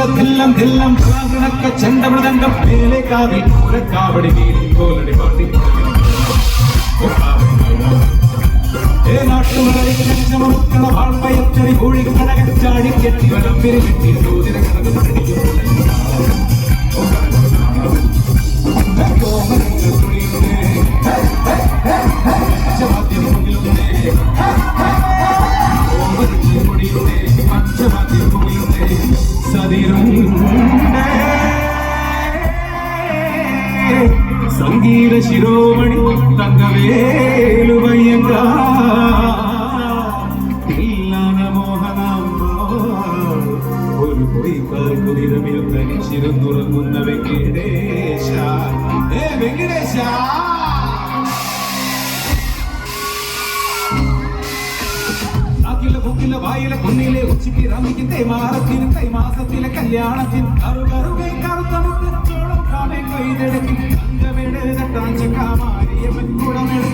തില്ലം തില്ലം പ്രാകണക്ക ചണ്ടമൃദംഗം മേലെ കാവിൽ പൂരക്കാവടി വീടി കോലടി പാട്ടി നാട്ടുമറിക്കണ വാൾപ്പയച്ചടി കൂഴി കടകച്ചാടി കെട്ടി വലം വിരികെട്ടി സൂചന സംഗീത ശിരോമണി തങ്കവേലുവയ്യങ്ക മോഹനാമ്പ ഒരു പൊയ്ക്കാൽ കുതിരമിൽ തനിച്ചിരുന്നുറങ്ങുന്ന വെങ്കിടേശ വെങ്കിടേശ വായിലെ കുന്നിലെ ഉച്ചയ്ക്ക് റമിക്കിന്റെ മാറത്തിന് കൈമാസത്തിലെ കല്യാണത്തിന് കറുകറുകെ കറുത്തമുട്ട് ചോളം കാമേ കൊയ്തെടുക്കും തങ്കമേട് തട്ടാഞ്ചക്കാമാരിയവൻ കുടമേട്